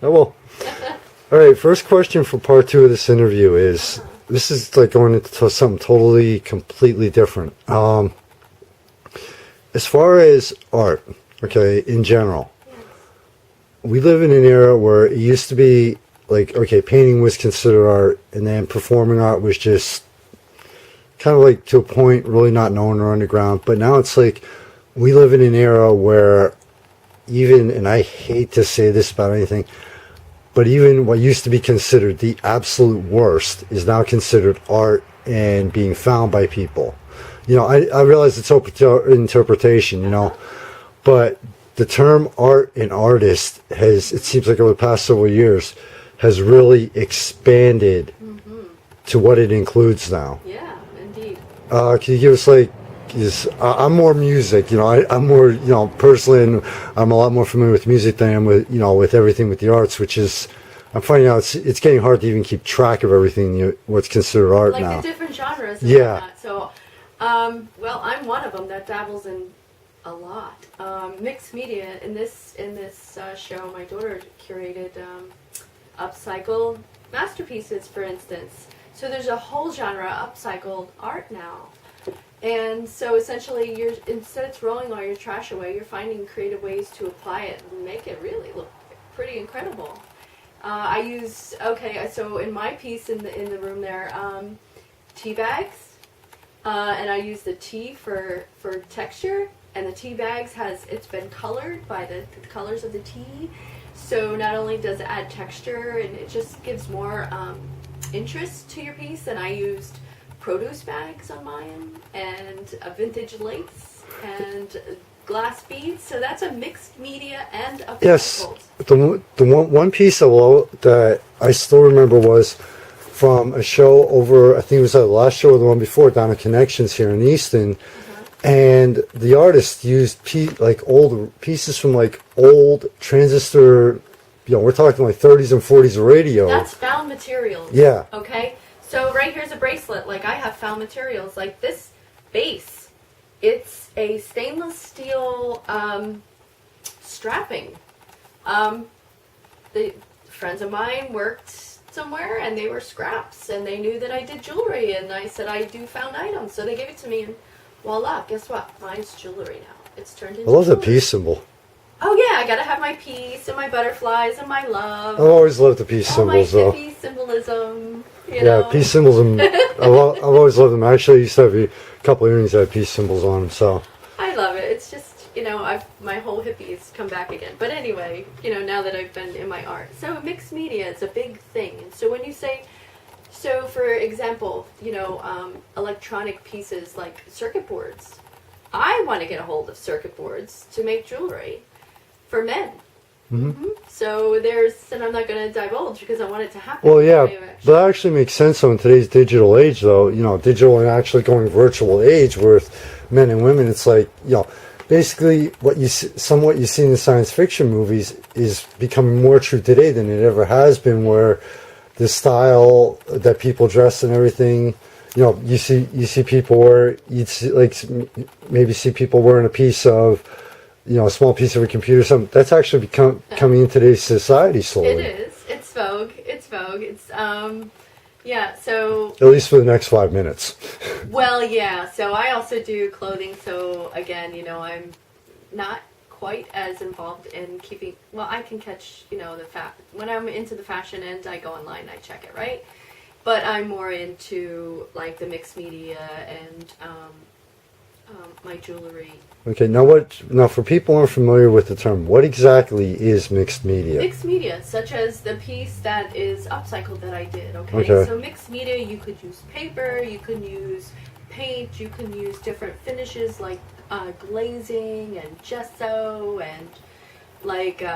Oh, well. All right, first question for part two of this interview is, this is like going into something totally, completely different. As far as art, okay, in general, we live in an era where it used to be like, okay, painting was considered art, and then performing art was just kind of like to a point really not known or underground. But now it's like we live in an era where even, and I hate to say this about anything, but even what used to be considered the absolute worst is now considered art and being found by people. I realize it's open to interpretation, but the term art and artist has, it seems like over the past several years, has really expanded to what it includes now. Yeah, indeed. Can you give us I'm more music, I'm more, personally, and I'm a lot more familiar with music than I am with, with everything with the arts, which is, I'm finding out it's getting hard to even keep track of everything, what's considered art like now. Like the different genres and yeah. whatnot. So, well, I'm one of them that dabbles in a lot. Mixed media. In this show, my daughter curated upcycled masterpieces, for instance. So there's a whole genre of upcycled art now. And so essentially, instead of throwing all your trash away, you're finding creative ways to apply it and make it really look pretty incredible. So in my piece in the room there, tea bags, and I use the tea for texture, and the tea bags it's been colored by the colors of the tea. So not only does it add texture, and it just gives more interest to your piece, and I used produce bags on mine, and a vintage lace, and glass beads. So that's a mixed media and a yes. The one piece that I still remember was from a show over, I think it was the last show or the one before, down at Connections here in Easton, and the artist used old pieces from like old transistor, we're talking like 30s and 40s radio. That's found materials. Yeah. Okay. So right here's a bracelet. Like I have found materials. Like this base, it's a stainless steel strapping. The friends of mine worked somewhere and they were scraps, and they knew that I did jewelry, and I said I do found items. So they gave it to me, and voila, guess what? Mine's jewelry now. It's turned into I love jewelry. the peace symbol. Oh yeah, I gotta have my peace and my butterflies and my love. I've always loved the peace symbols, though. My hippie symbolism. Peace symbols. I've always loved them. Actually, I used to have a couple of earrings that had peace symbols on them. So I love it. It's just my whole hippies come back again. But anyway, now that I've been in my art, so mixed media is a big thing. And so when you say, for example, electronic pieces like circuit boards, I want to get a hold of circuit boards to make jewelry for men. So and I'm not going to divulge because I want it to happen. Well, yeah, but that actually makes sense. So in today's digital age, though, digital and actually going virtual age with men and women, it's like, basically what you see in the science fiction movies is becoming more true today than it ever has been. Where the style that people dress and everything, you see people maybe see people wearing a piece of, a small piece of a computer, something that's actually coming in today's society slowly. It is. It's vogue. It's so at least for the next 5 minutes. Well, yeah. So I also do clothing. So again, I'm not quite as involved in keeping. Well, I can catch when I'm into the fashion end, I go online, I check it, right? But I'm more into like the mixed media and my jewelry. Okay, now for people who aren't familiar with the term, what exactly is mixed media? Mixed media, such as the piece that is upcycled that I did, okay? So mixed media, you could use paper, you can use paint, you can use different finishes like glazing and gesso and like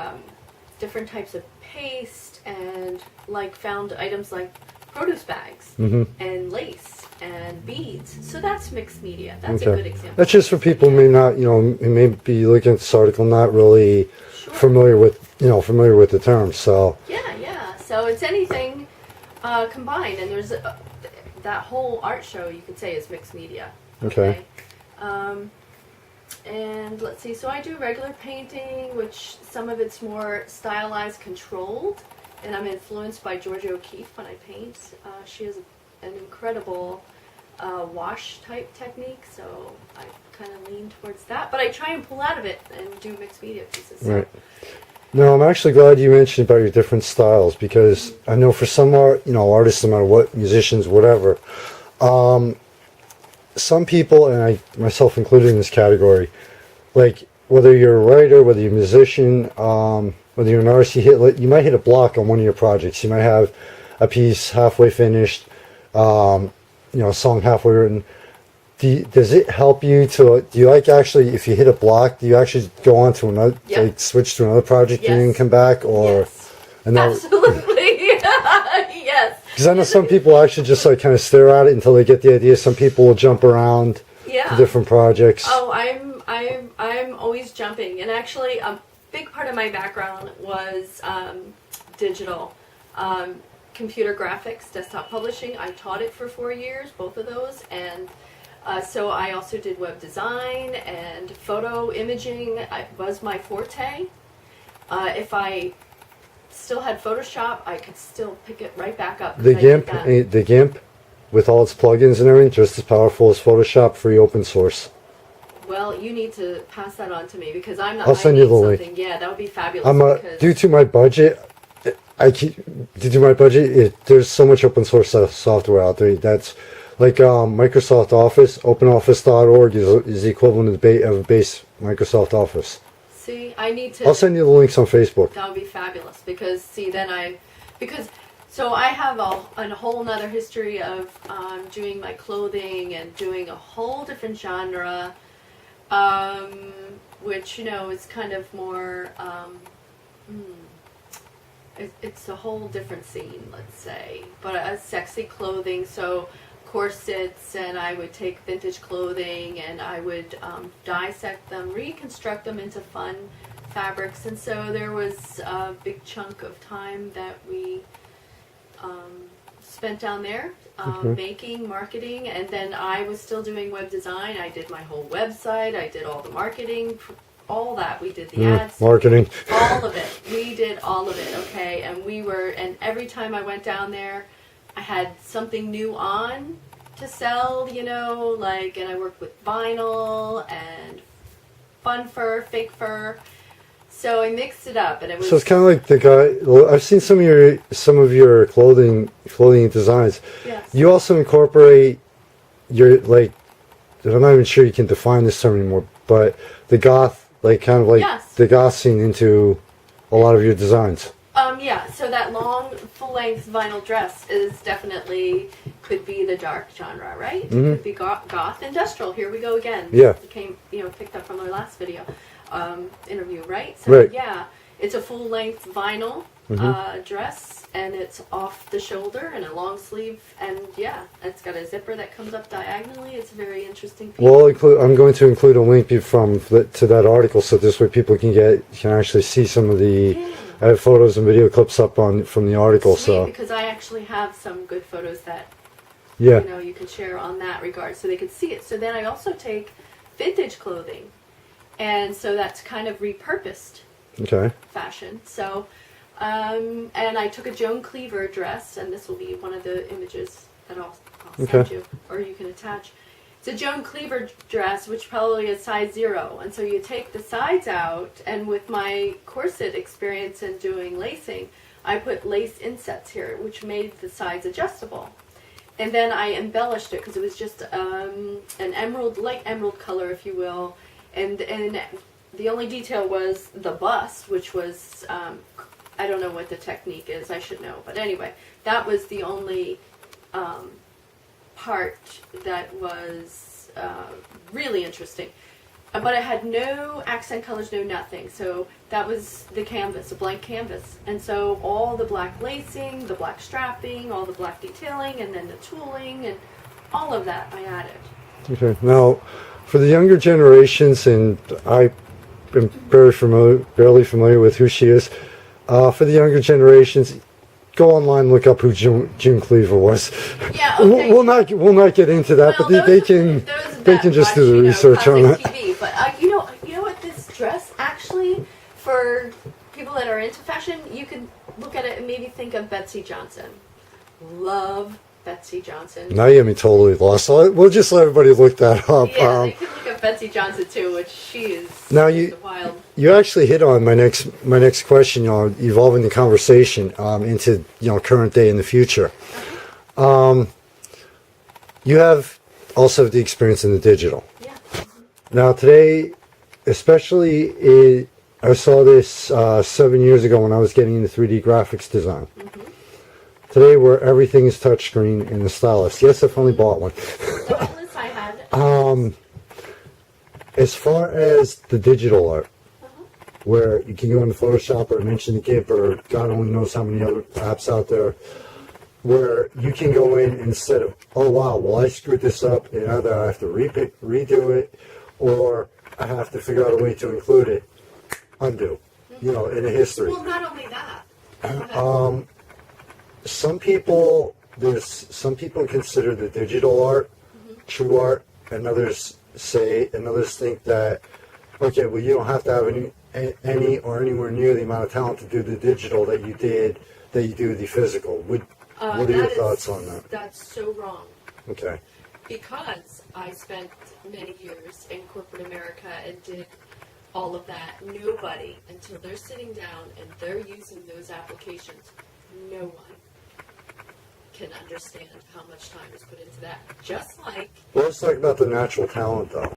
different types of paste, and like found items like produce bags and lace and beads. So that's mixed media. That's a good example. That's just for people who may not, who may be looking at this article not really familiar with the term. So yeah. So it's anything combined, and there's that whole art show you could say is mixed media. Okay. And let's see, so I do regular painting, which some of it's more stylized, controlled, and I'm influenced by Georgia O'Keeffe when I paint. She has an incredible wash type technique, so I kind of lean towards that. But I try and pull out of it and do mixed media pieces. So. Right. No, I'm actually glad you mentioned about your different styles, because I know for some artists, no matter what, musicians, whatever, some people, and I myself included in this category, like whether you're a writer, whether you're a musician, whether you're an artist, you might hit a block on one of your projects. You might have a piece halfway finished, a song halfway written. Does it help you to? Do you actually, if you hit a block, do you actually go on to another, switch to another project and then come back, or? Yes. Absolutely. Yes. Because I know some people actually just kind of stare at it until they get the idea. Some people will jump around to different projects. Oh, I'm always jumping, and actually a big part of my background was digital. Computer graphics, desktop publishing. I taught it for 4 years, both of those, and so I also did web design and photo imaging. It was my forte. If I still had Photoshop, I could still pick it right back up. The GIMP, with all its plugins and everything, just as powerful as Photoshop, free open source. Well, you need to pass that on to me, because I'm not. I'll send you the link. Yeah, that would be fabulous. Due to my budget, there's so much open source software out there. That's like Microsoft Office. OpenOffice.org is the equivalent of a base Microsoft Office. See, I need to. I'll send you the links on Facebook. That would be fabulous, because so I have a whole nother history of doing my clothing and doing a whole different genre, which is kind of more. It's a whole different scene, let's say, but a sexy clothing. So corsets, and I would take vintage clothing and I would dissect them, reconstruct them into fun fabrics. And so there was a big chunk of time that we spent down there making, marketing, and then I was still doing web design. I did my whole website, I did all the marketing, all that. We did the ads, marketing, all of it. We did all of it, okay? And every time I went down there, I had something new on to sell, and I worked with vinyl and fun fur, fake fur. So I mixed it up, and it was. So it's kind of like the guy. Well, I've seen some of your clothing designs. Yes. You also incorporate I'm not even sure you can define this term anymore, but the goth, yes. the goth scene into a lot of your designs. Yeah, so that long, full-length vinyl dress could be the dark genre, right? Mm-hmm. It could be goth industrial. Here we go again. Yeah. It came, picked up from our last video, interview, right? So, right. Yeah, it's a full-length vinyl dress, and it's off the shoulder and a long sleeve, and yeah, it's got a zipper that comes up diagonally. It's a very interesting piece. Well, I'm going to include a link to that article, so this way people can actually see some of the. Yeah. I have photos and video clips up from the article. Sweet, so because I actually have some good photos that you could share on that regard, so they could see it. So then I also take vintage clothing, and so that's kind of repurposed fashion. So and I took a Joan Cleaver dress, and this will be one of the images that I'll send you, or you can attach. It's a Joan Cleaver dress, which probably is size 0. And so you take the sides out, and with my corset experience and doing lacing, I put lace insets here, which made the sides adjustable. And then I embellished it, because it was just an light emerald color, if you will. And the only detail was the bust, which was, I don't know what the technique is, I should know. But anyway, that was the only part that was really interesting, but it had no accent colors, no nothing. So that was the canvas, a blank canvas, and so all the black lacing, the black strapping, all the black detailing, and then the tooling and all of that I added. Okay. Now, for the younger generations, and I am barely familiar with who she is. For the younger generations, go online, look up who June Cleaver was. Yeah, okay. We'll not get into that, but they can just do the research on it. TV, but for people that are into fashion, you could look at it and maybe think of Betsy Johnson. Love Betsy Johnson. Now you have me totally lost. So we'll just let everybody look that up. Yeah, they could look at Betsy Johnson too, which she is Now wild. you actually hit on my next question. Evolving the conversation into current day and the future. You have also the experience in the digital. Yeah. Now today, especially, I saw this 7 years ago when I was getting into 3D graphics design. Today, where everything is touchscreen and the stylus. Yes, I've only bought one. Stylus I had. As far as the digital art, where you can go into Photoshop or mention the GIMP or God only knows how many other apps out there, where you can go in instead of, oh wow, well I screwed this up and either I have to redo it or I have to figure out a way to include it, undo, in a history. Well, not only that. Some people consider the digital art true art, and others think that, okay, well you don't have to have any or anywhere near the amount of talent to do the digital that you do the physical. What are your thoughts on that? That's so wrong. Okay. Because I spent many years in corporate America and did all of that. Nobody, until they're sitting down and they're using those applications, no one can understand how much time is put into that. Just like... Well, let's talk about the natural talent, though.